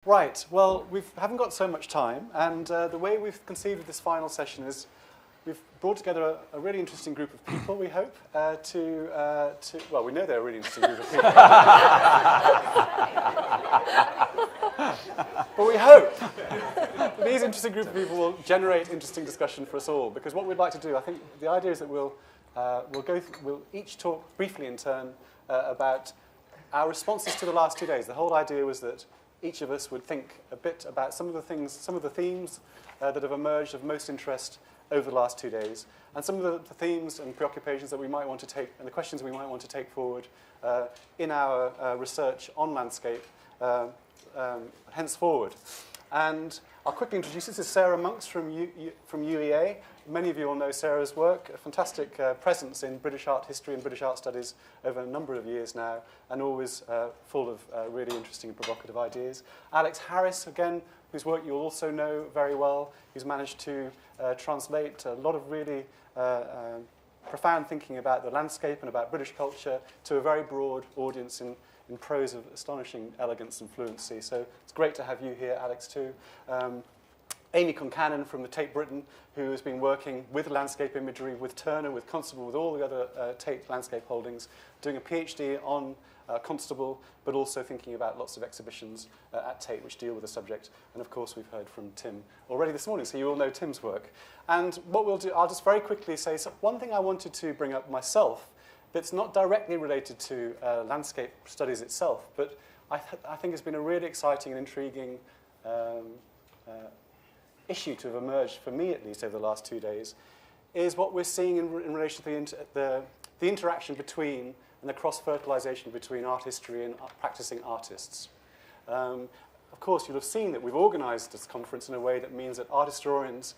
Right, well, we haven't got so much time, and the way we've conceived of this final session is we've brought together a really interesting group of people, we hope, well, we know they're a really interesting group of people. But we hope that these interesting group of people will generate interesting discussion for us all, because what we'd like to do, I think the idea is that we'll each talk briefly in turn about our responses to the last 2 days. The whole idea was that each of us would think a bit about some of the themes that have emerged of most interest over the last 2 days, and some of the themes and preoccupations that we might want to take, and the questions we might want to take forward in our research on landscape henceforward. And I'll quickly introduce, this is Sarah Monks from UEA. Many of you will know Sarah's work, a fantastic presence in British art history and British art studies over a number of years now, and always full of really interesting and provocative ideas. Alex Harris, again, whose work you'll also know very well, who's managed to translate a lot of really profound thinking about the landscape and about British culture to a very broad audience in prose of astonishing elegance and fluency. So it's great to have you here, Alex, too. Amy Concannon from the Tate Britain, who has been working with landscape imagery, with Turner, with Constable, with all the other Tate landscape holdings, doing a PhD on Constable, but also thinking about lots of exhibitions at Tate which deal with the subject. And of course, we've heard from Tim already this morning, so you all know Tim's work. And what we'll do, I'll just very quickly say, so one thing I wanted to bring up myself that's not directly related to landscape studies itself, but I think has been a really exciting and intriguing issue to have emerged, for me at least, over the last 2 days, is what we're seeing in relation to the interaction between and the cross-fertilization between art history and practicing artists. Of course, you'll have seen that we've organized this conference in a way that means that art historians,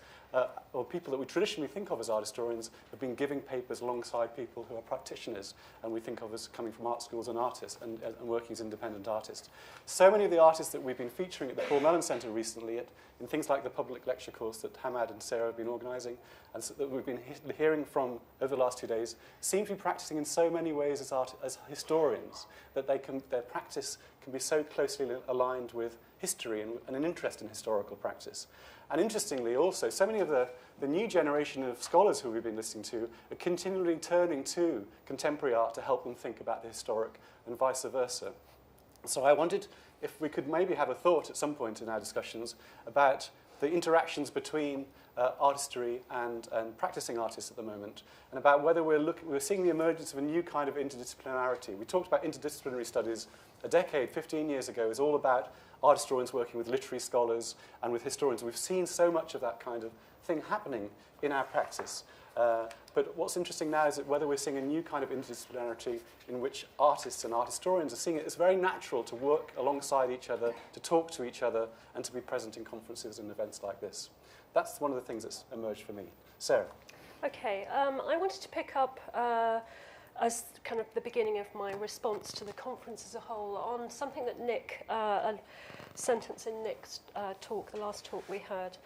or people that we traditionally think of as art historians, have been giving papers alongside people who are practitioners, and we think of as coming from art schools and artists and working as independent artists. So many of the artists that we've been featuring at the Paul Mellon Centre recently in things like the public lecture course that Hamad and Sarah have been organising, and so that we've been hearing from over the last 2 days, seem to be practicing in so many ways as historians, that their practice can be so closely aligned with history and an interest in historical practice. And interestingly also, so many of the new generation of scholars who we've been listening to are continually turning to contemporary art to help them think about the historic and vice versa. So I wondered if we could maybe have a thought at some point in our discussions about the interactions between art history and practicing artists at the moment, and about whether we're seeing the emergence of a new kind of interdisciplinarity. We talked about interdisciplinary studies a decade, 15 years ago. It was all about art historians working with literary scholars and with historians. We've seen so much of that kind of thing happening in our practice. But what's interesting now is that whether we're seeing a new kind of interdisciplinarity in which artists and art historians are seeing it as very natural to work alongside each other, to talk to each other, and to be present in conferences and events like this. That's one of the things that's emerged for me. Sarah. Okay, I wanted to pick up as kind of the beginning of my response to the conference as a whole on something that Nick, a sentence in Nick's talk, the last talk we heard,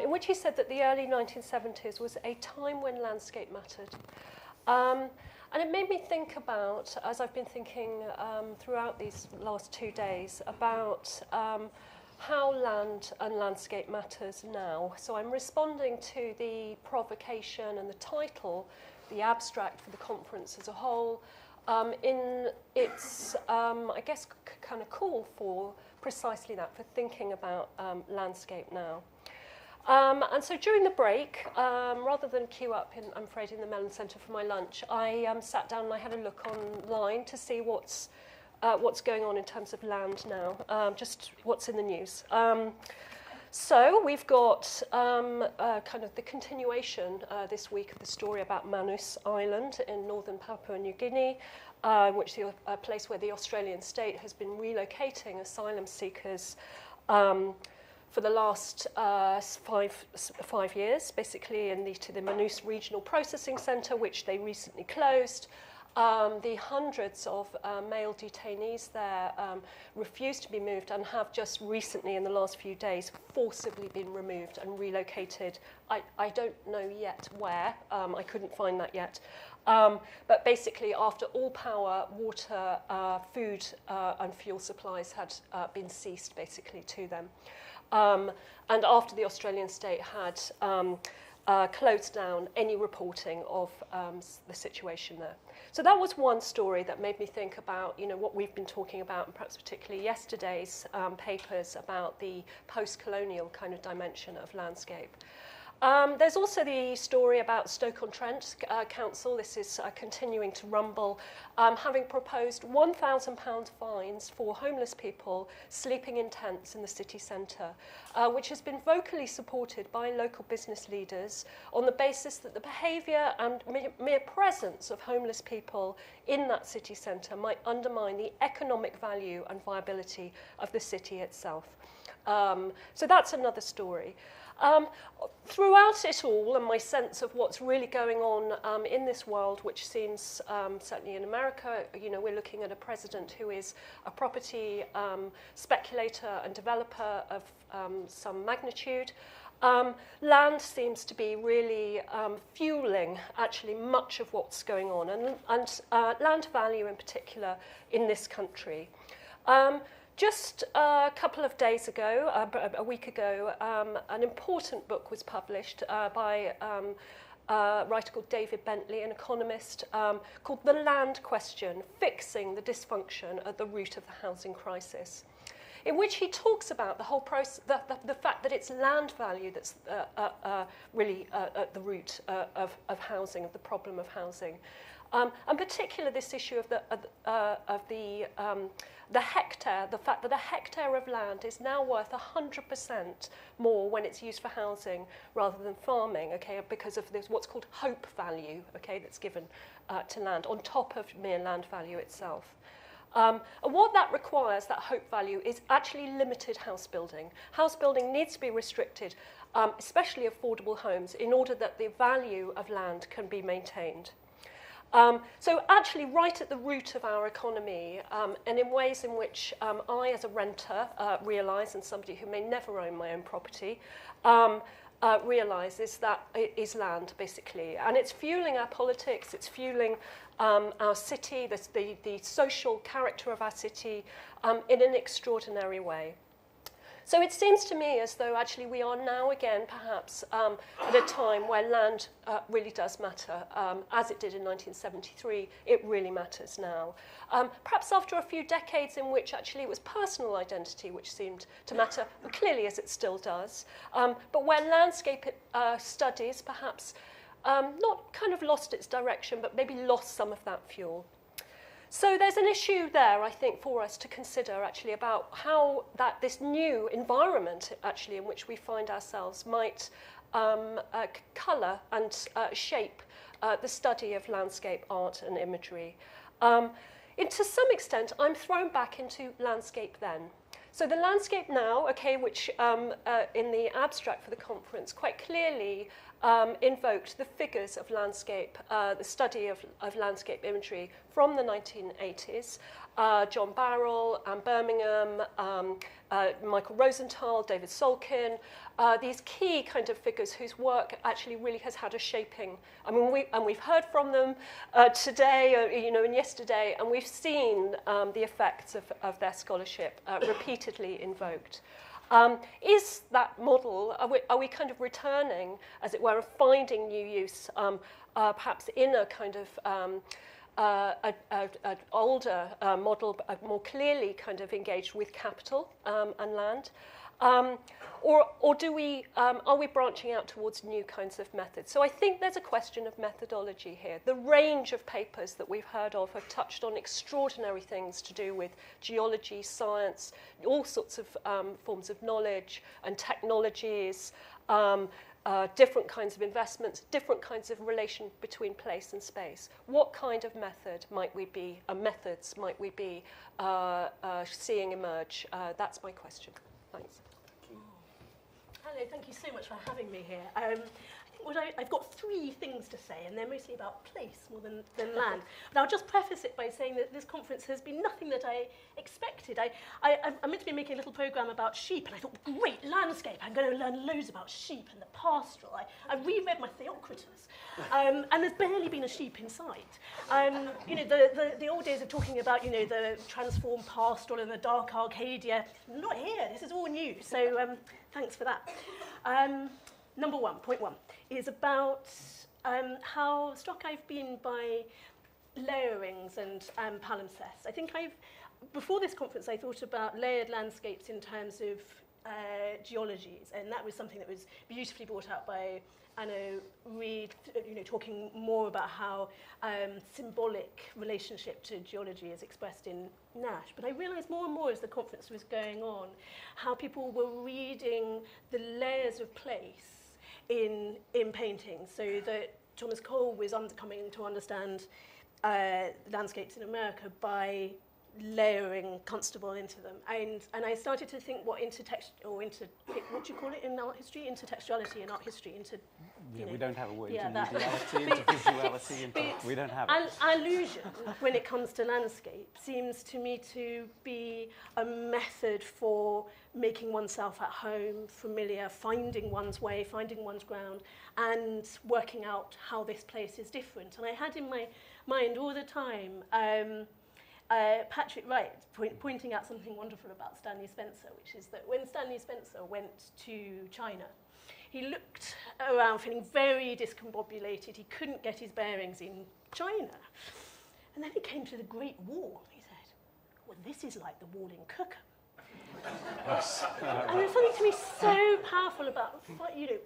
in which he said that the early 1970s was a time when landscape mattered. And it made me think about, as I've been thinking throughout these last 2 days, about how land and landscape matters now. So I'm responding to the provocation and the title, the abstract for the conference as a whole, in its, I guess, kind of call for precisely that, for thinking about landscape now. And so during the break, rather than queue up, I'm afraid, in the Mellon Centre for my lunch, I sat down and I had a look online to see what's going on in terms of land now, just what's in the news. So we've got kind of the continuation this week of the story about Manus Island in northern Papua New Guinea, which is a place where the Australian state has been relocating asylum seekers for the last 5 years, basically, to the Manus Regional Processing Centre, which they recently closed. The hundreds of male detainees there refused to be moved and have just recently, in the last few days, forcibly been removed and relocated. I don't know yet where. I couldn't find that yet. But basically, after all power, water, food and fuel supplies had been ceased, basically, to them. And after the Australian state had closed down any reporting of the situation there. So that was one story that made me think about, what we've been talking about, and perhaps particularly yesterday's papers about the post-colonial kind of dimension of landscape. There's also the story about Stoke-on-Trent Council. This is continuing to rumble, having proposed £1,000 fines for homeless people sleeping in tents in the city centre, which has been vocally supported by local business leaders on the basis that the behaviour and mere presence of homeless people in that city centre might undermine the economic value and viability of the city itself. So that's another story. Throughout it all, and my sense of what's really going on in this world, which seems, certainly in America, we're looking at a president who is a property speculator and developer of some magnitude. Land seems to be really fueling, actually, much of what's going on, and land value in particular in this country. Just a couple of days ago, a week ago, an important book was published by a writer called David Bentley, an economist, called The Land Question, Fixing the Dysfunction at the Root of the Housing Crisis, in which he talks about the whole process, the fact that it's land value that's really at the root of housing, of the problem of housing. And particularly this issue of the hectare, the fact that a hectare of land is now worth 100% more when it's used for housing rather than farming, okay, because of this what's called hope value, okay, that's given to land on top of mere land value itself. And what that requires, that hope value, is actually limited house building. House building needs to be restricted, especially affordable homes, in order that the value of land can be maintained. So actually right at the root of our economy, and in ways in which I as a renter realise, and somebody who may never own my own property, realises that it is land, basically. And it's fueling our politics, it's fueling our city, the social character of our city in an extraordinary way. So it seems to me as though actually we are now again perhaps at a time where land really does matter. As it did in 1973, it really matters now. Perhaps after a few decades in which actually it was personal identity which seemed to matter, clearly as it still does, but where landscape studies perhaps not kind of lost its direction, but maybe lost some of that fuel. So there's an issue there, I think, for us to consider actually about how this new environment actually in which we find ourselves might colour and shape the study of landscape art and imagery. To some extent, I'm thrown back into landscape then. So the landscape now, okay, which in the abstract for the conference quite clearly invoked the figures of landscape, the study of landscape imagery from the 1980s. John Barrell, Anne Birmingham, Michael Rosenthal, David Solkin, these key kind of figures whose work actually really has had a shaping. I mean, we've heard from them today, and yesterday, and we've seen the effects of their scholarship repeatedly invoked. Is that model, are we kind of returning, as it were, of finding new use, perhaps in a kind of an older model, more clearly kind of engaged with capital and land? Or do we, are we branching out towards new kinds of methods? So I think there's a question of methodology here. The range of papers that we've heard of have touched on extraordinary things to do with geology, science, all sorts of forms of knowledge and technologies, different kinds of investments, different kinds of relation between place and space. What kind of method might we be, methods might we be seeing emerge? That's my question. Thanks. Hello, thank you so much for having me here. I think I've got 3 things to say, and they're mostly about place more than land. But I'll just preface it by saying that this conference has been nothing that I expected. I'm meant to be making a little programme about sheep, and I thought, great, landscape, I'm going to learn loads about sheep and the pastoral. I reread my Theocritus, and there's barely been a sheep in sight. You know, the old days of talking about, you know, the transformed pastoral and the dark Arcadia, not here, this is all new, so thanks for that. Number 1, point 1, is about how struck I've been by layerings and palimpsests. I think before this conference, I thought about layered landscapes in terms of geologies, and that was something that was beautifully brought out by Anna Reid, you know, talking more about how symbolic relationship to geology is expressed in Nash. But I realised more and more as the conference was going on how people were reading the layers of place in painting, so that Thomas Cole was coming to understand landscapes in America by layering Constable into them, and I started to think what what do you call it in art history? Intertextuality in art history. We don't have a word. Yeah, Intervisuality. We don't have it. Allusion, when it comes to landscape, seems to me to be a method for making oneself at home, familiar, finding one's way, finding one's ground, and working out how this place is different. And I had in my mind all the time Patrick Wright pointing out something wonderful about Stanley Spencer, which is that when Stanley Spencer went to China, he looked around feeling very discombobulated. He couldn't get his bearings in China. And then he came to the Great Wall. He said, well, this is like the wall in Kirkham. Yes. And there's something to me so powerful about, you know,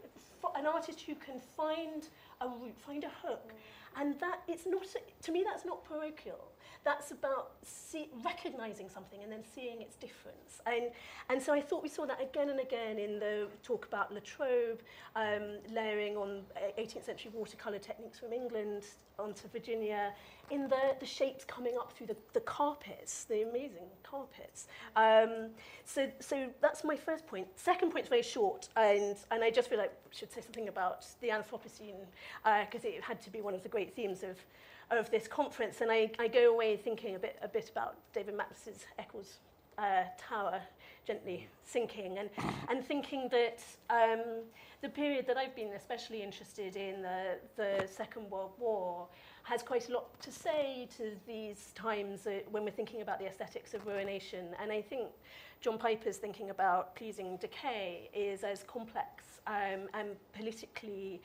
an artist who can find a route, find a hook. And that, it's not, to me, that's not parochial. That's about recognising something and then seeing its difference. And so I thought we saw that again and again in the talk about La Trobe, layering on 18th century watercolour techniques from England onto Virginia, in the shapes coming up through the carpets, the amazing carpets. So that's my first point. Second point's very short, and I just feel like I should say something about the Anthropocene, because it had to be one of the great themes of this conference, and I go away thinking a bit about David Mattis's Eccles Tower gently sinking, and thinking that the period that I've been especially interested in, the Second World War, has quite a lot to say to these times when we're thinking about the aesthetics of ruination. And I think John Piper's thinking about pleasing decay is as complex and politically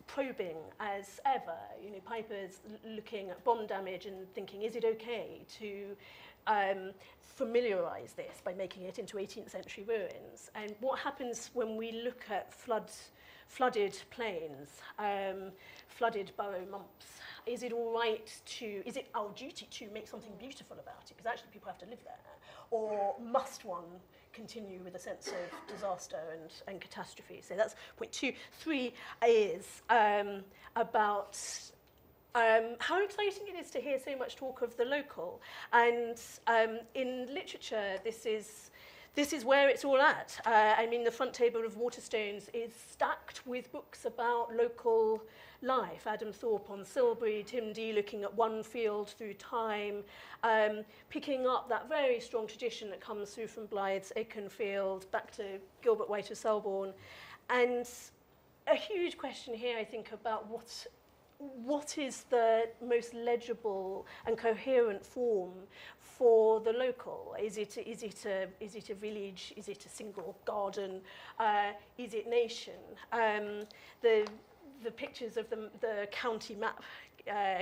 probing as ever. You know, Piper's looking at bomb damage and thinking, is it okay to familiarise this by making it into 18th century ruins? And what happens when we look at flooded plains, flooded borough mumps? Is it all right is it our duty to make something beautiful about it? Because actually people have to live there. Or must one continue with a sense of disaster and catastrophe? So that's point 2. 3 is about how exciting it is to hear so much talk of the local. And in literature, this is where it's all at. I mean, the front table of Waterstones is stacked with books about local life. Adam Thorpe on Silbury, Tim Dee looking at one field through time, picking up that very strong tradition that comes through from Blythe's Aikenfield back to Gilbert White of Selborne. And a huge question here, I think, about what is the most legible and coherent form for the local? Is it a village? Is it a single garden? Is it nation? The pictures of the county map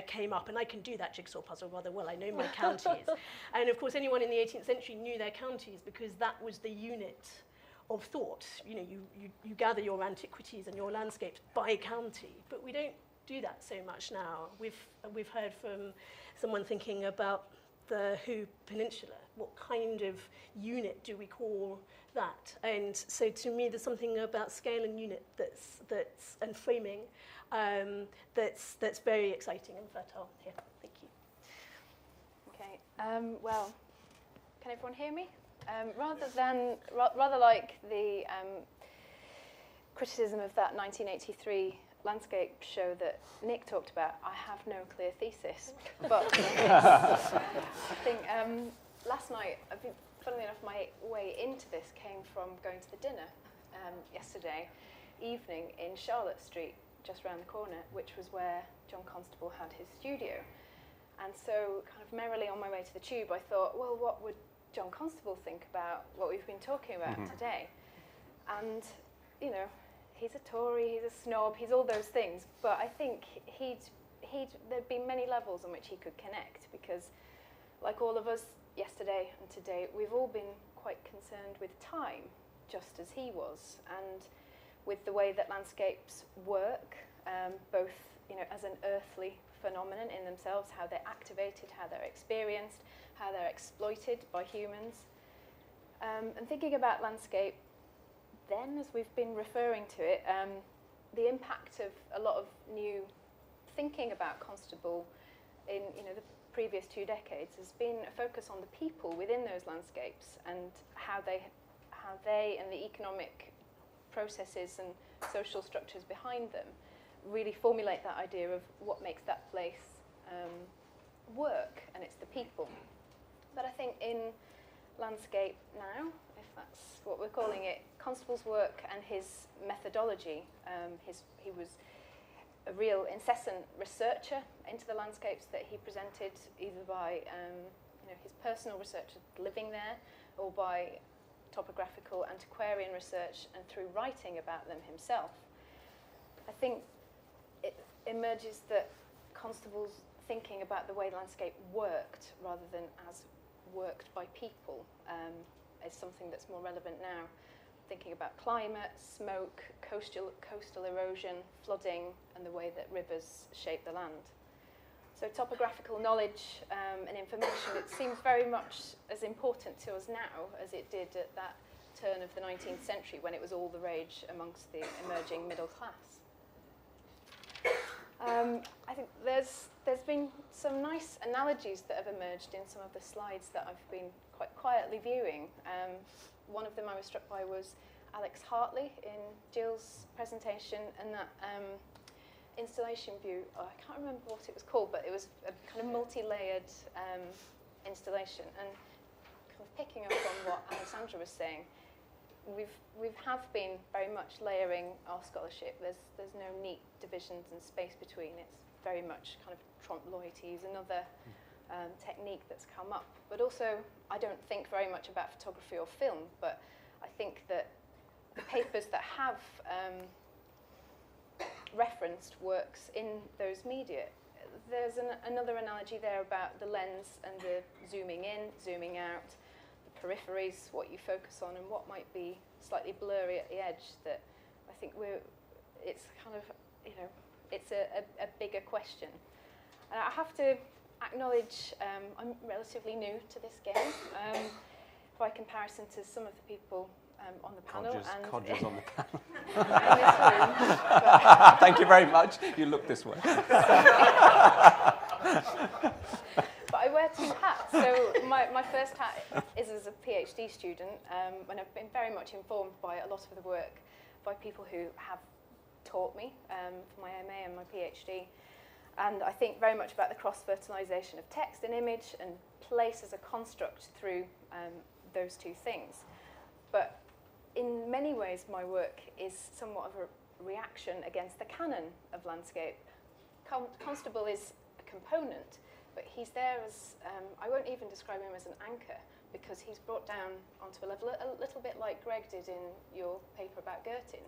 came up, and I can do that jigsaw puzzle rather well. I know my counties. And of course, anyone in the 18th century knew their counties because that was the unit of thought. You know, you gather your antiquities and your landscapes by county, but we don't do that so much now. We've heard from someone thinking about the Hoo Peninsula. What kind of unit do we call that? And so to me, there's something about scale and unit that's and framing that's very exciting and fertile here. Thank you. Okay. Well, can everyone hear me? Rather like the criticism of that 1983 landscape show that Nick talked about, I have no clear thesis. But I think last night, funnily enough, my way into this came from going to the dinner yesterday evening in Charlotte Street, just round the corner, which was where John Constable had his studio. And so kind of merrily on my way to the tube, I thought, well, what would John Constable think about what we've been talking about today? And, you know, he's a Tory, he's a snob, he's all those things, but I think there'd be many levels on which he could connect, because like all of us yesterday and today, we've all been quite concerned with time, just as he was, and with the way that landscapes work, both, you know, as an earthly phenomenon in themselves, how they're activated, how they're experienced, how they're exploited by humans. And thinking about landscape then, as we've been referring to it, the impact of a lot of new thinking about Constable in, you know, the previous 2 decades has been a focus on the people within those landscapes and how they and the economic processes and social structures behind them really formulate that idea of what makes that place work, and it's the people. But I think in landscape now, if that's what we're calling it, Constable's work and his methodology, he was a real incessant researcher into the landscapes that he presented, either by you know, his personal research living there, or by topographical antiquarian research and through writing about them himself. I think it emerges that Constable's thinking about the way landscape worked rather than as worked by people is something that's more relevant now. Thinking about climate, smoke, coastal erosion, flooding, and the way that rivers shape the land. So topographical knowledge and information, it seems very much as important to us now as it did at that turn of the 19th century when it was all the rage amongst the emerging middle class. I think there's been some nice analogies that have emerged in some of the slides that I've been quite quietly viewing. One of them I was struck by was Alex Hartley in Jill's presentation, and that installation view. I can't remember what it was called, but it was a kind of multi-layered installation. And kind of picking up on what Alexandra was saying, we have been very much layering our scholarship. There's no neat divisions and space between. It's very much kind of trompe-l'oeil, to use another technique that's come up. But also, I don't think very much about photography or film, but I think that the papers that have referenced works in those media, there's another analogy there about the lens and the zooming in, zooming out, the peripheries, what you focus on, and what might be slightly blurry at the edge. That I think it's kind of, you know, it's a bigger question. And I have to acknowledge I'm relatively new to this game by comparison to some of the people on the panel. Codgers on the panel. In this room. Thank you very much. You look this way. But I wear 2 hats. So my first hat is as a PhD student, and I've been very much informed by a lot of the work by people who have taught me for my MA and my PhD. And I think very much about the cross-fertilisation of text and image and place as a construct through those 2 things. But in many ways, my work is somewhat of a reaction against the canon of landscape. Constable is a component, but he's there as, I won't even describe him as an anchor, because he's brought down onto a level a little bit like Greg did in your paper about Girtin,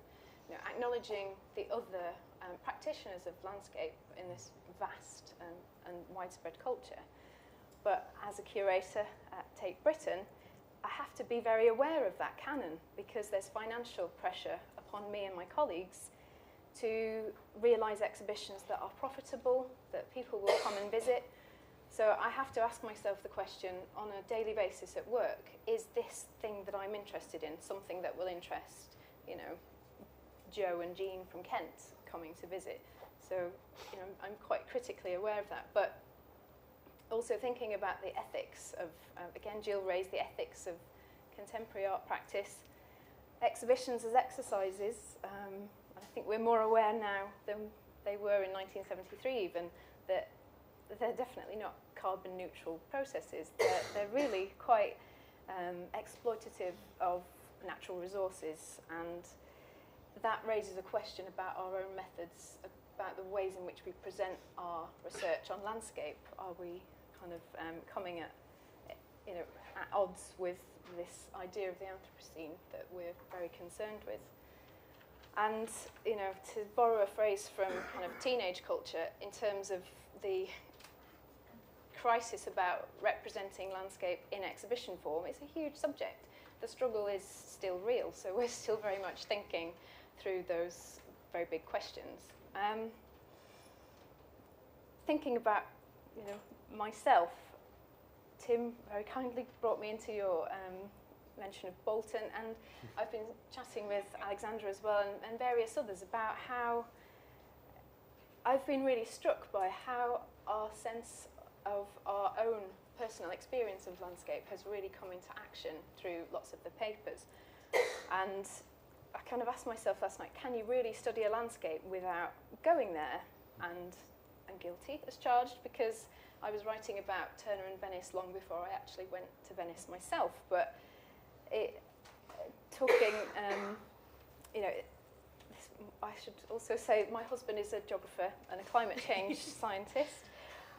you know, acknowledging the other practitioners of landscape in this vast and widespread culture. But as a curator at Tate Britain, I have to be very aware of that canon, because there's financial pressure upon me and my colleagues to realise exhibitions that are profitable, that people will come and visit. So I have to ask myself the question on a daily basis at work, is this thing that I'm interested in something that will interest, you know, Joe and Jean from Kent coming to visit? So, you know, I'm quite critically aware of that. But also thinking about the ethics of, again, Jill raised the ethics of contemporary art practice. exhibitions as exercises. I think we're more aware now than they were in 1973 even, that they're definitely not carbon neutral processes. They're really quite exploitative of natural resources, and that raises a question about our own methods, about the ways in which we present our research on landscape. Are we kind of coming at odds with this idea of the Anthropocene that we're very concerned with? And, to borrow a phrase from kind of teenage culture, in terms of the crisis about representing landscape in exhibition form, it's a huge subject. The struggle is still real, so we're still very much thinking through those very big questions. Thinking about, myself, Tim very kindly brought me into your mention of Bolton, and I've been chatting with Alexandra as well and various others about how I've been really struck by how our sense of our own personal experience of landscape has really come into action through lots of the papers. And I kind of asked myself last night, can you really study a landscape without going there? And I'm guilty as charged, because I was writing about Turner and Venice long before I actually went to Venice myself. But I should also say my husband is a geographer and a climate change scientist.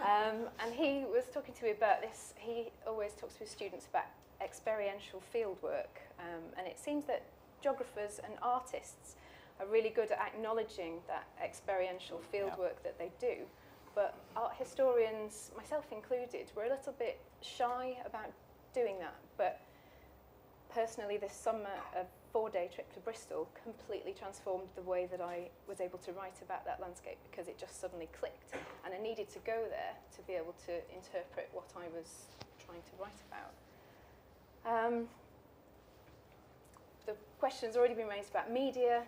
And he was talking to me about this. He always talks to his students about experiential field work. And it seems that geographers and artists are really good at acknowledging that experiential field work that they do. But art historians, myself included, were a little bit shy about doing that. But personally, this summer, a 4-day trip to Bristol completely transformed the way that I was able to write about that landscape, because it just suddenly clicked. And I needed to go there to be able to interpret what I was trying to write about. The question's already been raised about media.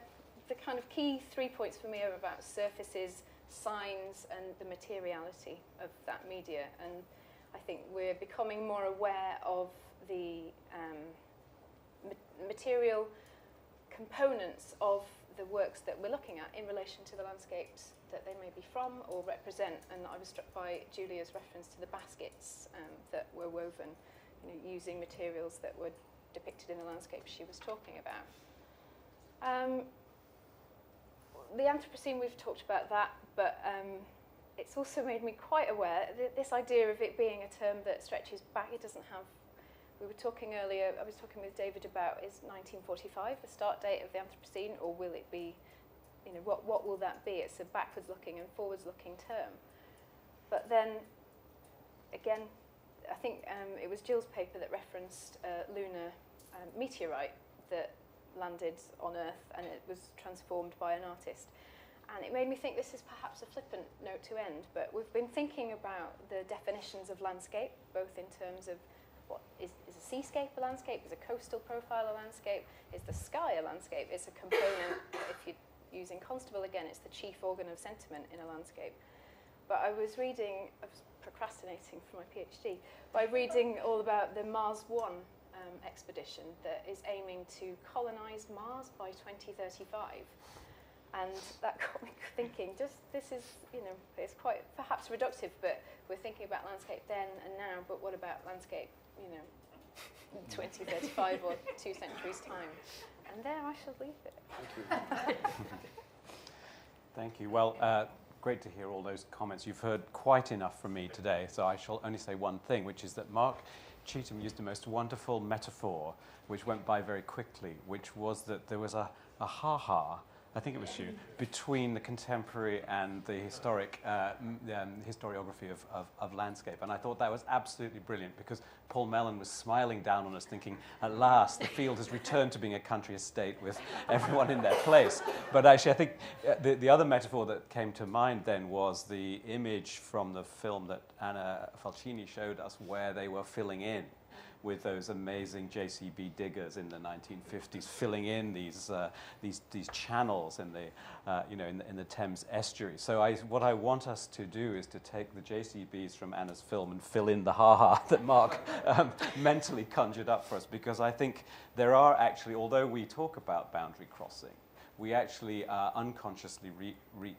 The kind of key 3 points for me are about surfaces, signs, and the materiality of that media. And I think we're becoming more aware of the material components of the works that we're looking at in relation to the landscapes that they may be from or represent. And I was struck by Julia's reference to the baskets that were woven, using materials that were depicted in the landscape she was talking about. The Anthropocene, we've talked about that, but it's also made me quite aware that this idea of it being a term that stretches back, it doesn't have. We were talking earlier, I was talking with David about, is 1945 the start date of the Anthropocene, or will it be, what will that be? It's a backwards-looking and forwards-looking term. But then, again, I think it was Jill's paper that referenced a lunar meteorite that landed on Earth, and it was transformed by an artist. And it made me think this is perhaps a flippant note to end, but we've been thinking about the definitions of landscape, both in terms of what is a seascape a landscape, is a coastal profile a landscape, is the sky a landscape, it's a component, if you're using Constable again, it's the chief organ of sentiment in a landscape. But I was procrastinating for my PhD, by reading all about the Mars One expedition that is aiming to colonise Mars by 2035. And that got me thinking, this is, it's quite perhaps reductive, but we're thinking about landscape then and now, but what about landscape, 2035 or 2 centuries' time? And there I shall leave it. Thank you. Thank you. Well, great to hear all those comments. You've heard quite enough from me today, so I shall only say one thing, which is that Mark Cheetham used a most wonderful metaphor, which went by very quickly, which was that there was a ha-ha, I think it was you, between the contemporary and the historic historiography of landscape. And I thought that was absolutely brilliant, because Paul Mellon was smiling down on us thinking, at last, the field has returned to being a country estate with everyone in their place. But actually, I think the other metaphor that came to mind then was the image from the film that Anna Falcini showed us, where they were filling in with those amazing JCB diggers in the 1950s, filling in these channels in the in the Thames estuary. So what I want us to do is to take the JCBs from Anna's film and fill in the ha-ha that Mark mentally conjured up for us, because I think there are actually, although we talk about boundary crossing, we actually unconsciously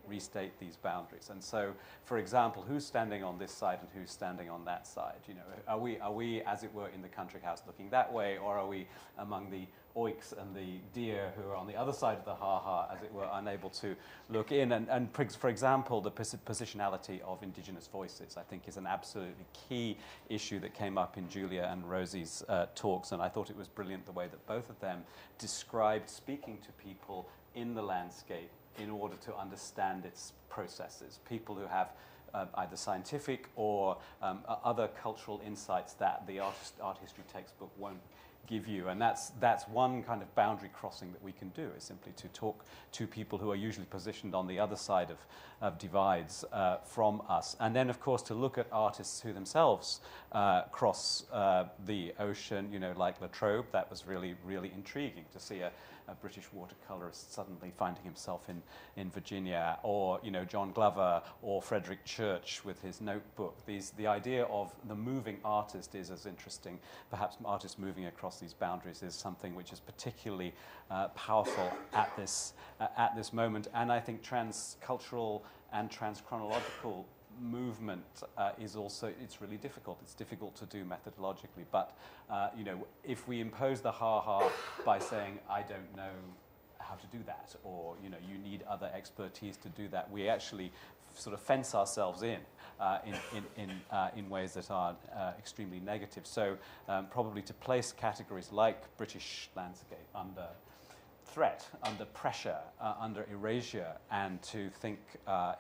restate these boundaries. And so, for example, who's standing on this side and who's standing on that side? You know, are we, as it were, in the country house looking that way, or are we among the oiks and the deer who are on the other side of the ha-ha, as it were, unable to look in? And for example, the positionality of indigenous voices, I think, is an absolutely key issue that came up in Julia and Rosie's talks, and I thought it was brilliant the way that both of them described speaking to people in the landscape in order to understand its processes. People who have either scientific or other cultural insights that the art history textbook won't give you. And that's one kind of boundary crossing that we can do, is simply to talk to people who are usually positioned on the other side of divides from us. And then, of course, to look at artists who themselves cross the ocean, you know, like Latrobe. That was really, really intriguing to see a British watercolorist suddenly finding himself in Virginia, or, you know, John Glover or Frederick Church with his notebook. The idea of the moving artist is as interesting. Perhaps artists moving across these boundaries is something which is particularly powerful at this moment. And I think transcultural and transchronological movement is also, it's really difficult. It's difficult to do methodologically, but you know, if we impose the ha-ha by saying, I don't know how to do that, or, you know, you need other expertise to do that, we actually sort of fence ourselves in ways that are extremely negative. So probably to place categories like British landscape under threat, under pressure, under erasure, and to think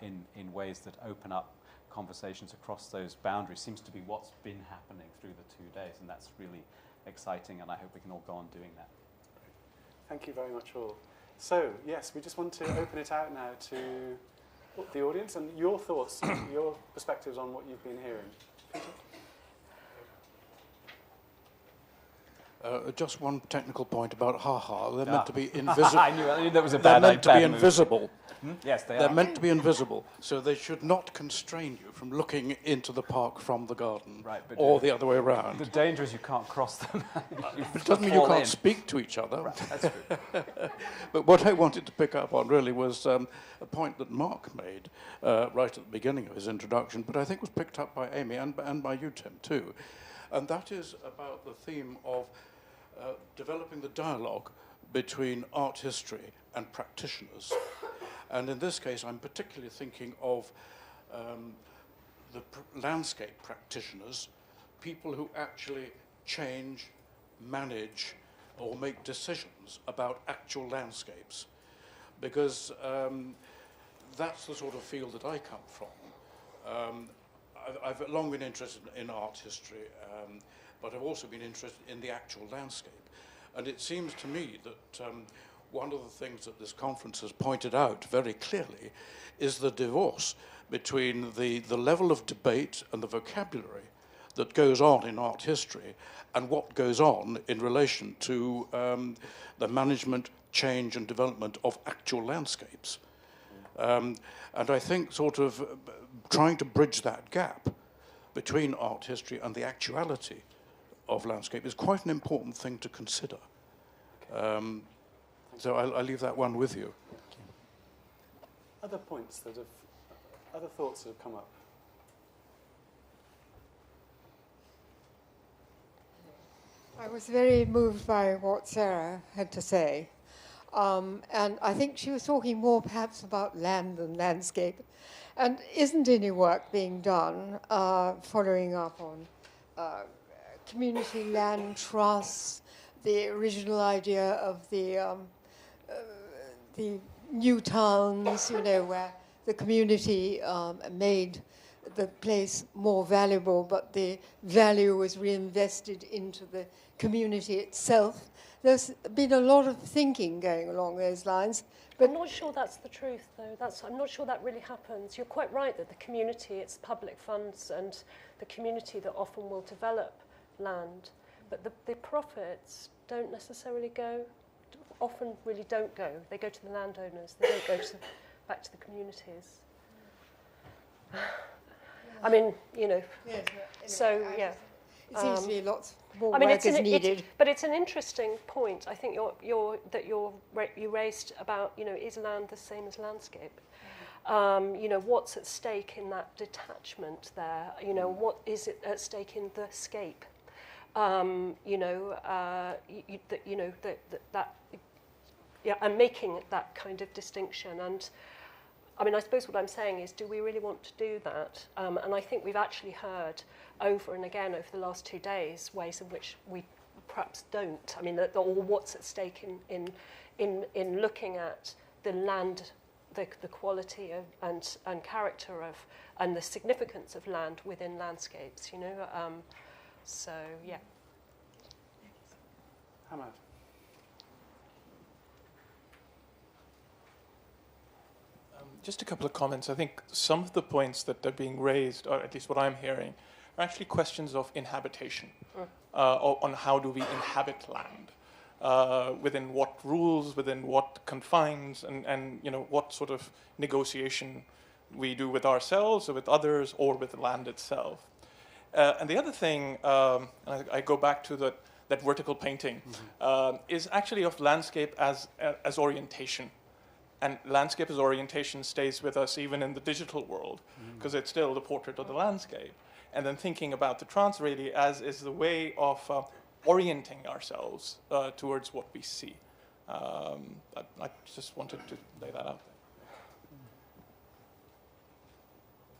in ways that open up conversations across those boundaries seems to be what's been happening through the 2 days, and that's really exciting, and I hope we can all go on doing that. Thank you very much all. So, yes, we just want to open it out now to the audience and your thoughts, your perspectives on what you've been hearing. Peter? Just one technical point about ha-ha. They're meant to be invisible. I knew that was a bad idea. They're meant to be invisible. Yes, they are. They're meant to be invisible, so they should not constrain you from looking into the park from the garden, right, or the other way around. The danger is you can't cross them. It doesn't mean you can't speak to each other. Right, that's true. But what I wanted to pick up on really was a point that Mark made right at the beginning of his introduction, but I think was picked up by Amy and by you, Tim, too. And that is about the theme of developing the dialogue between art history and practitioners. And in this case, I'm particularly thinking of the landscape practitioners, people who actually change, manage, or make decisions about actual landscapes. Because that's the sort of field that I come from. I've long been interested in art history, but I've also been interested in the actual landscape. And it seems to me that one of the things that this conference has pointed out very clearly is the divorce between the level of debate and the vocabulary that goes on in art history and what goes on in relation to the management, change and development of actual landscapes. And I think sort of trying to bridge that gap between art history and the actuality of landscape is quite an important thing to consider. So I'll leave that one with you. Other points that have, other thoughts that have come up? I was very moved by what Sarah had to say. And I think she was talking more perhaps about land than landscape. And isn't any work being done following up on community land trusts, the original idea of the new towns, you know, where the community made the place more valuable, but the value was reinvested into the community itself. There's been a lot of thinking going along those lines. But I'm not sure that's the truth, though. I'm not sure that really happens. You're quite right that the community, it's public funds and the community that often will develop land. but the profits don't necessarily often really don't go. They go to the landowners. They don't go back to the communities. I mean, you know. Yes, So yeah. It seems to be lots more I mean, work is needed. but it's an interesting point. I think you raised about, you know, is land the same as landscape? You know, what's at stake in that detachment there? You know, what is it at stake in the scape? You know, and making that kind of distinction. And I mean, I suppose what I'm saying is, do we really want to do that? And I think we've actually heard over and again over the last 2 days ways in which we perhaps don't. I mean, or what's at stake in looking at the land, the quality of and character of and the significance of land within landscapes. You know, so yeah. Hamad. Just a couple of comments. I think some of the points that are being raised, or at least what I'm hearing, are actually questions of inhabitation, on how do we inhabit land, within what rules, within what confines, and you know, what sort of negotiation we do with ourselves or with others or with the land itself. And the other thing, I go back to that vertical painting, is actually of landscape as orientation. And landscape as orientation stays with us even in the digital world, because it's still the portrait of the landscape. And then thinking about the trance really as is the way of orienting ourselves towards what we see. I just wanted to lay that out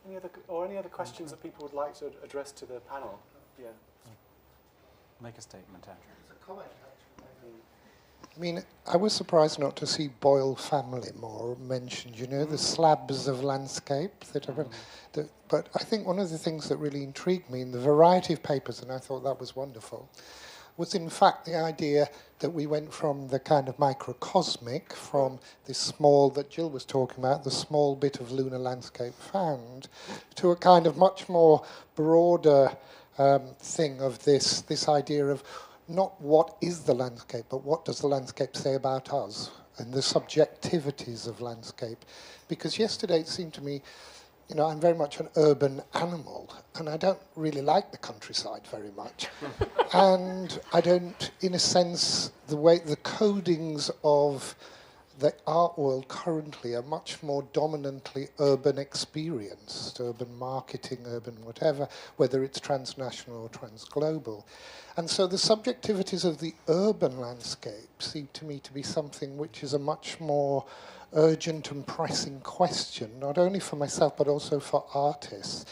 there. Any other questions that people would like to address to the panel? Yeah. Make a statement, Andrew. It's a comment, actually. I mean, I was surprised not to see Boyle family more mentioned, you know, the slabs of landscape that are... But I think one of the things that really intrigued me in the variety of papers, and I thought that was wonderful, was in fact the idea that we went from the kind of microcosmic, from this small, that Jill was talking about, the small bit of lunar landscape found, to a kind of much more broader thing of this idea of not what is the landscape, but what does the landscape say about us, and the subjectivities of landscape. Because yesterday it seemed to me, you know, I'm very much an urban animal, and I don't really like the countryside very much. And I don't, in a sense, the way the codings of the art world currently are much more dominantly urban experienced, urban marketing, urban whatever, whether it's transnational or transglobal. And so the subjectivities of the urban landscape seem to me to be something which is a much more urgent and pressing question, not only for myself but also for artists,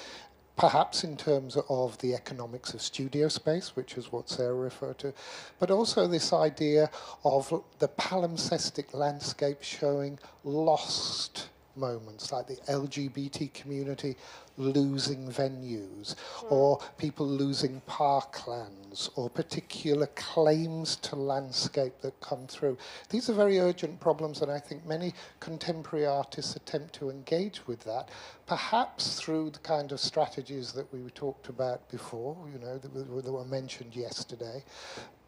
perhaps in terms of the economics of studio space, which is what Sarah referred to, but also this idea of the palimpsestic landscape showing lost moments, like the LGBT community losing venues, or people losing parklands, or particular claims to landscape that come through. These are very urgent problems, and I think many contemporary artists attempt to engage with that, perhaps through the kind of strategies that we talked about before, you know, that were mentioned yesterday,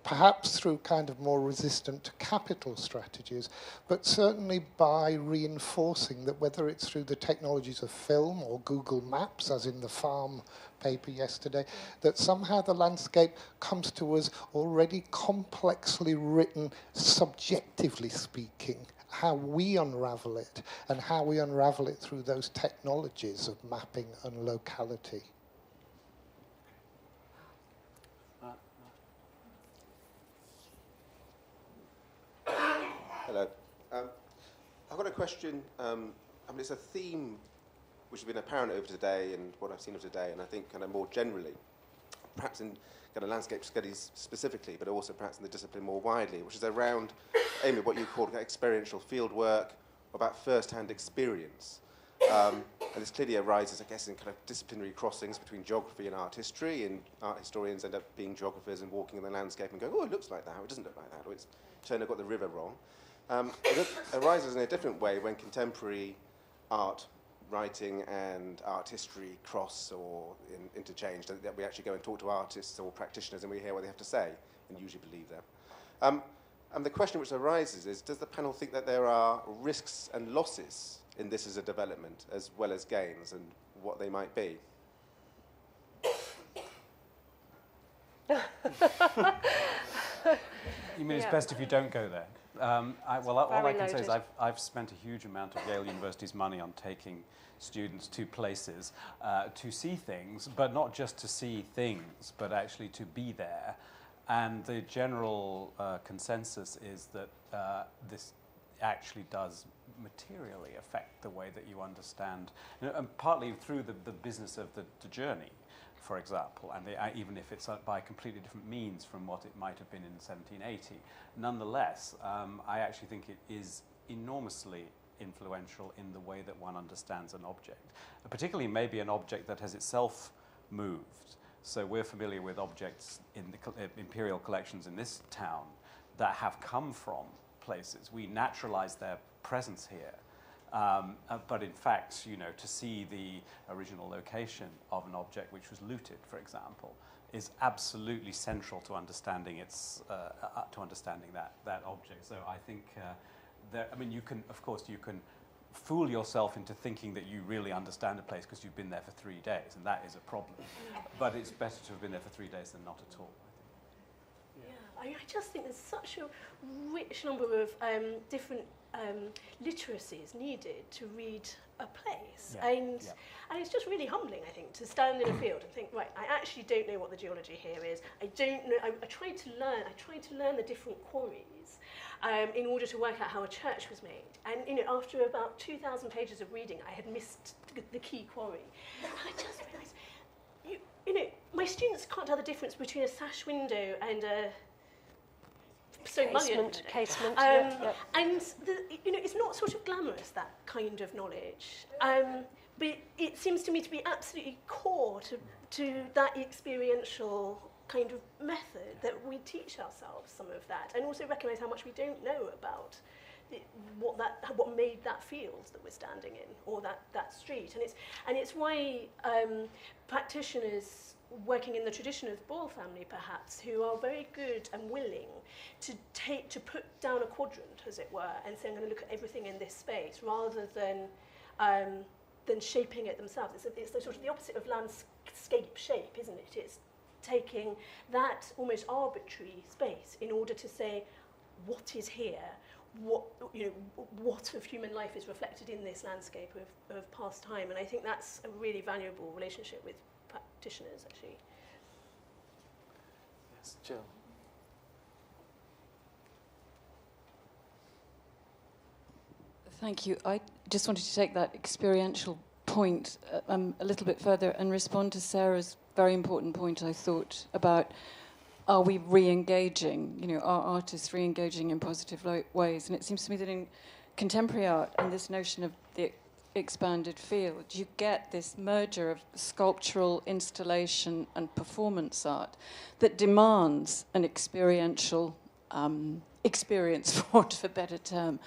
perhaps through kind of more resistant to capital strategies, but certainly by reinforcing that, whether it's through the technologies of film or Google Maps, as in the Farm paper yesterday, that somehow the landscape comes to us already complexly written, subjectively speaking, how we unravel it, and how we unravel it through those technologies of mapping and locality. Hello. I've got a question. I mean, it's a theme which has been apparent over today and what I've seen of today, and I think kind of more generally, perhaps in kind of landscape studies specifically, but also perhaps in the discipline more widely, which is around, Amy, what you call experiential field work, about first-hand experience. And this clearly arises, I guess, in kind of disciplinary crossings between geography and art history, and art historians end up being geographers and walking in the landscape and going, oh, it looks like that, or it doesn't look like that, or it's Turner got the river wrong. It arises in a different way when contemporary art writing and art history cross or interchange, that we actually go and talk to artists or practitioners and we hear what they have to say and usually believe them. And the question which arises is, does the panel think that there are risks and losses in this as a development as well as gains, and what they might be? You mean it's Yeah. best if you don't go there? All I Very can say is loaded. I've spent a huge amount of Yale University's money on taking students to places to see things, but not just to see things, but actually to be there. And the general consensus is that this actually does materially affect the way that you understand, and partly through the business of the journey, for example, and even if it's by completely different means from what it might have been in 1780. Nonetheless, I actually think it is enormously influential in the way that one understands an object, particularly maybe an object that has itself moved. So we're familiar with objects in the imperial collections in this town that have come from places. We naturalize their presence here. But in fact, to see the original location of an object which was looted, for example, is absolutely central to understanding that object. So I think you can fool yourself into thinking that you really understand a place because you've been there for 3 days, and that is a problem. But it's better to have been there for 3 days than not at all, I think. Yeah, I just think there's such a rich number of different literacies needed to read a place. Yeah. And it's just really humbling, I think, to stand in a field and think, right, I actually don't know what the geology here is. I don't know. I tried to learn the different quarries in order to work out how a church was made. And after about 2,000 pages of reading, I had missed the key quarry. And I just realised, my students can't tell the difference between a sash window and a Casement. And it's not sort of glamorous, that kind of knowledge. But it seems to me to be absolutely core to that experiential kind of method that we teach ourselves some of that, and also recognise how much we don't know about what made that field that we're standing in, or that street. And it's why practitioners working in the tradition of Boyle family, perhaps, who are very good and willing to put down a quadrant, as it were, and say, I'm going to look at everything in this space, rather than shaping it themselves. It's the sort of the opposite of landscape shape, isn't it? It's taking that almost arbitrary space in order to say, what is here? What of human life is reflected in this landscape of past time? And I think that's a really valuable relationship with practitioners, actually. Yes, Jill. Thank you. I just wanted to take that experiential point a little bit further and respond to Sarah's very important point, I thought, about are we re-engaging, are artists re-engaging in positive ways? And it seems to me that in contemporary art and this notion of the expanded field, you get this merger of sculptural installation and performance art that demands an experiential experience, for want of a better term,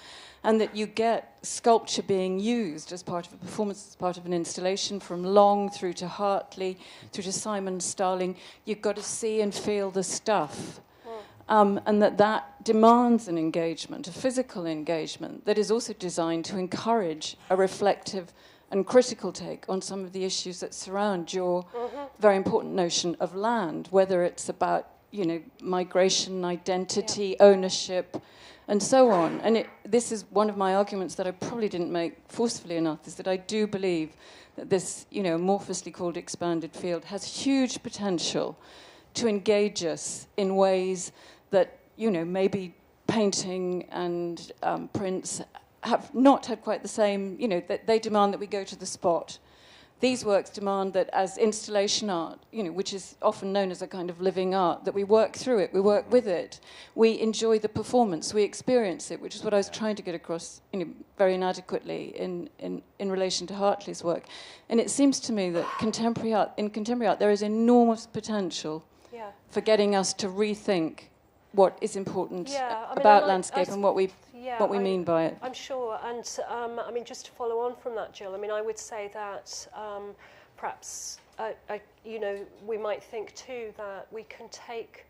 and that you get sculpture being used as part of a performance, as part of an installation, from Long through to Hartley, through to Simon Starling. You've got to see and feel the stuff. And that demands an engagement, a physical engagement, that is also designed to encourage a reflective and critical take on some of the issues that surround your very important notion of land, whether it's about migration, identity, ownership, and so on. And this is one of my arguments that I probably didn't make forcefully enough, is that I do believe that this, amorphously called expanded field has huge potential to engage us in ways that, maybe painting and prints have not had quite the same, that they demand that we go to the spot. These works demand that as installation art, which is often known as a kind of living art, that we work through it, we work with it, we enjoy the performance, we experience it, which is what I was trying to get across very inadequately in relation to Hartley's work. And it seems to me that in contemporary art there is enormous potential for getting us to rethink what is important about landscape and what we Yeah, what we mean by it. I'm sure, and I mean, just to follow on from that, Jill, I mean, I would say that perhaps, you know, we might think too that we can take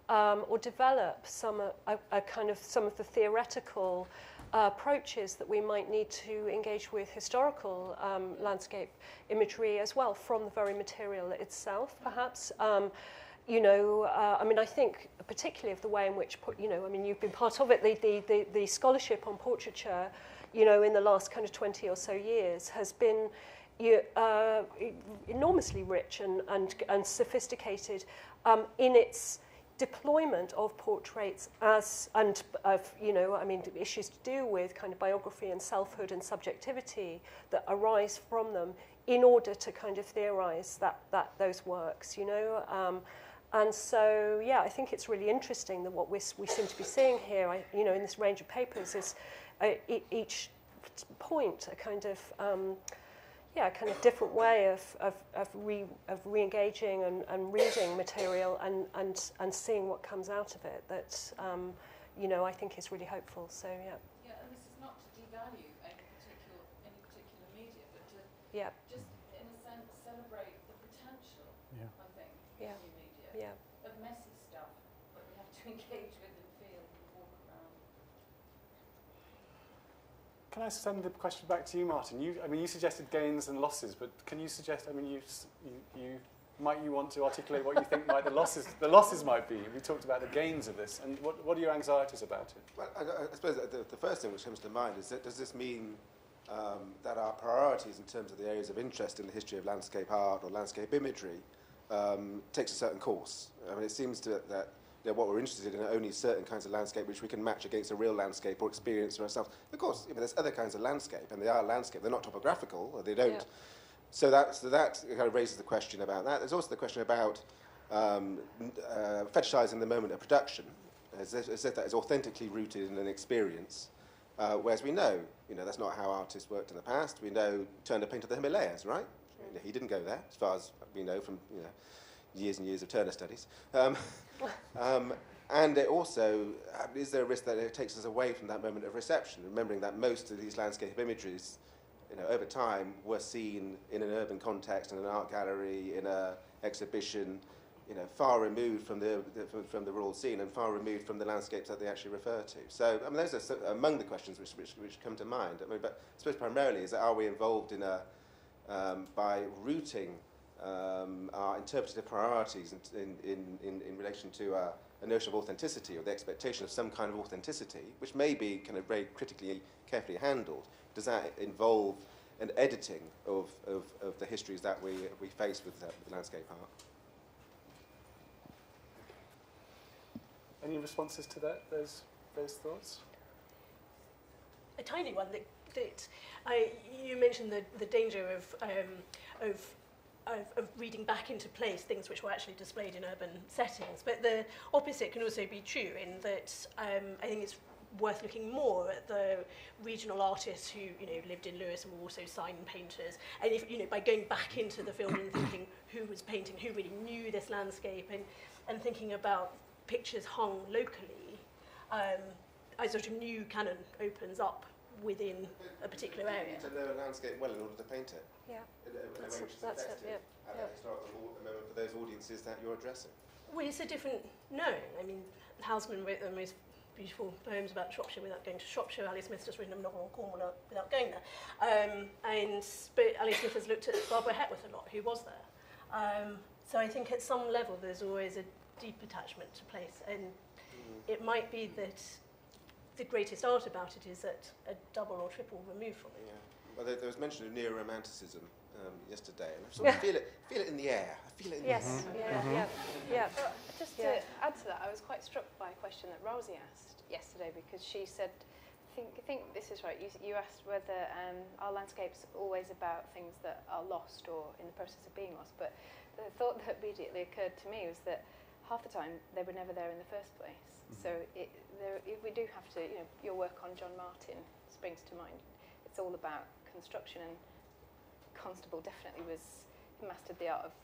or develop some of the theoretical approaches that we might need to engage with historical landscape imagery as well from the very material itself, perhaps. You know, I mean, I think particularly of the way in which, you know, I mean, you've been part of it, the scholarship on portraiture, you know, in the last kind of 20 or so years has been enormously rich and sophisticated in its deployment of portraits and of, you know, I mean, issues to do with kind of biography and selfhood and subjectivity that arise from them in order to kind of theorize those works, you know. And so, yeah, I think it's really interesting that what we seem to be seeing here, you know, in this range of papers is each point a kind of, kind of different way of re-engaging and reading material and seeing what comes out of it that, you know, I think is really hopeful. So, yeah. Yeah, and this is not to devalue any particular media, but to just, in a sense, celebrate the potential, I think, in new media, of messy stuff that we have to engage with and feel and walk around. Can I send the question back to you, Martin? I mean, you suggested gains and losses, but can you suggest? I mean, you want to articulate what you think the losses might be? We talked about the gains of this, and what are your anxieties about it? Well, I suppose the first thing which comes to mind is that does this mean that our priorities in terms of the areas of interest in the history of landscape art or landscape imagery takes a certain course? I mean, it seems that you know, what we're interested in are only certain kinds of landscape which we can match against a real landscape or experience for ourselves. Of course, you know, there's other kinds of landscape, and they are landscape. They're not topographical, or they don't. Yeah. So that kind of raises the question about that. There's also the question about fetishizing the moment of production, as if that is authentically rooted in an experience, whereas we know, you know, that's not how artists worked in the past. We know Turner painted the Himalayas, right? You know, he didn't go there, as far as we know from, you know, years and years of Turner studies. And it also, is there a risk that it takes us away from that moment of reception, remembering that most of these landscape imageries, you know, over time were seen in an urban context, in an art gallery, in an exhibition, you know, far removed from the rural scene and far removed from the landscapes that they actually refer to. So, I mean, those are among the questions which come to mind. I mean, but I suppose primarily is that are we involved in by rooting our interpretative priorities in relation to a notion of authenticity or the expectation of some kind of authenticity, which may be kind of very critically, carefully handled. Does that involve an editing of the histories that we face with landscape art? Any responses to those thoughts? A tiny one that you mentioned the danger of reading back into place things which were actually displayed in urban settings. But the opposite can also be true in that I think it's worth looking more at the regional artists who, you know, lived in Lewis and were also sign painters. And if, you know, by going back into the film and thinking who was painting, who really knew this landscape, and thinking about pictures hung locally, a sort of new canon opens up within a particular area. You need to know a landscape well in order to paint it. Yeah. That's it, yeah. At a historical moment for those audiences that you're addressing. Well, it's a different knowing. I mean, Housman wrote the most beautiful poems about Shropshire without going to Shropshire. Ali Smith's just written a novel on Cornwall without going there. But Ali Smith has looked at Barbara Hepworth a lot, who was there. So I think at some level there's always a deep attachment to place, and it might be that the greatest art about it is at a double or triple remove from it. Yeah. Well, there was mention of neo-romanticism yesterday, and I sort of feel it in the air. I feel it in the air. Yeah. Just to add to that, I was quite struck by a question that Rosie asked yesterday, because she said, I think this is right, you asked whether our landscape's always about things that are lost or in the process of being lost, but the thought that immediately occurred to me was that half the time they were never there in the first place. So we do have to, you know, your work on John Martin springs to mind. It's all about construction, and Constable definitely mastered the art of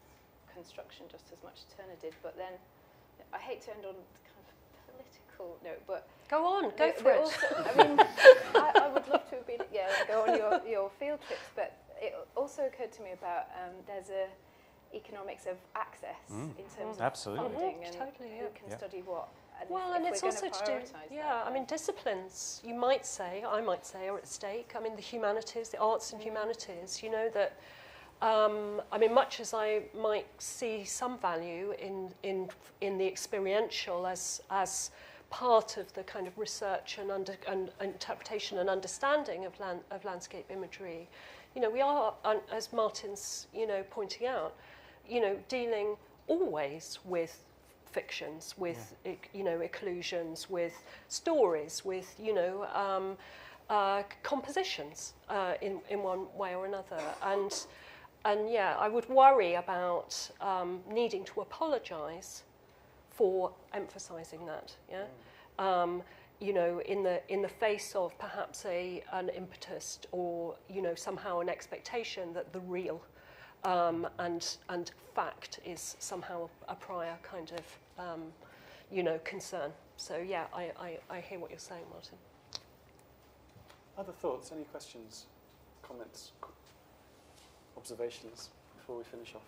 construction just as much as Turner did. But then, I hate to end on kind of political technical note, but Go on, go for it. also, I mean, I would love to have been, go on your field trips, but it also occurred to me about there's a economics of access in terms of Absolutely. funding and Totally, who can Yeah. study what. And Well, if and we're it's gonna also to do, prioritise yeah, that, I mean, disciplines, you might say, I might say, are at stake. I mean, the humanities, the arts and humanities, you know, that, I mean, much as I might see some value in the experiential as part of the kind of research and interpretation and understanding of landscape imagery, you know, we are, as Martin's, you know, pointing out, you know, dealing always with fictions, with you know, occlusions, with stories, with, you know, compositions in one way or another, and yeah, I would worry about needing to apologise for emphasising that. Yeah. You know, in the face of perhaps an impetus or, you know, somehow an expectation that the real and fact is somehow a prior kind of, you know, concern. So yeah, I hear what you're saying, Martin. Other thoughts? Any questions, comments, observations before we finish off?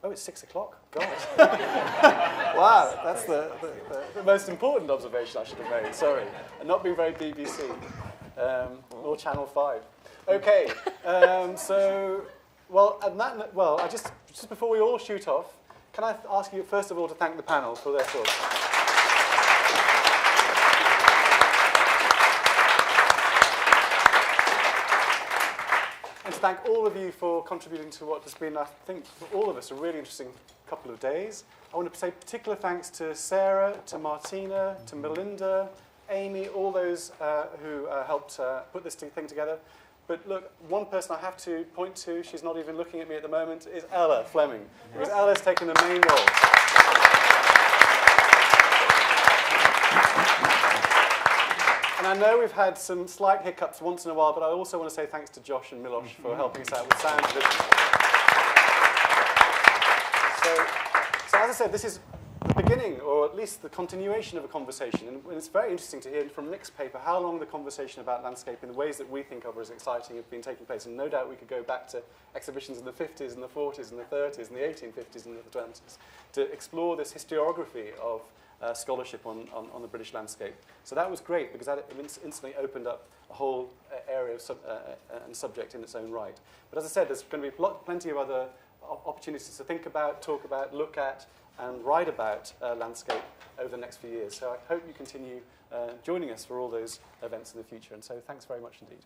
Oh, it's 6 o'clock. God. Wow, that's the most important observation I should have made. Sorry, and not being very BBC or Channel 5. Okay, so. Well, I just before we all shoot off, can I ask you first of all to thank the panel for their thoughts? And to thank all of you for contributing to what has been, I think, for all of us, a really interesting couple of days. I want to say particular thanks to Sarah, to Martina, to Melinda, Amy, all those who helped put this thing together. But look, one person I have to point to, she's not even looking at me at the moment, is Ella Fleming. Because Ella's taken the main role. And I know we've had some slight hiccups once in a while, but I also want to say thanks to Josh and Miloš for helping us out with sound and vision. So as I said, this is the beginning, or at least the continuation of a conversation. And it's very interesting to hear from Nick's paper how long the conversation about landscape in the ways that we think of as exciting have been taking place. And no doubt we could go back to exhibitions in the 50s and the 40s and the 30s and the 1850s and the 20s to explore this historiography of scholarship on the British landscape. So that was great because that instantly opened up a whole area of and subject in its own right. But as I said, there's going to be plenty of other opportunities to think about, talk about, look at, and write about landscape over the next few years. So I hope you continue joining us for all those events in the future. And so thanks very much indeed.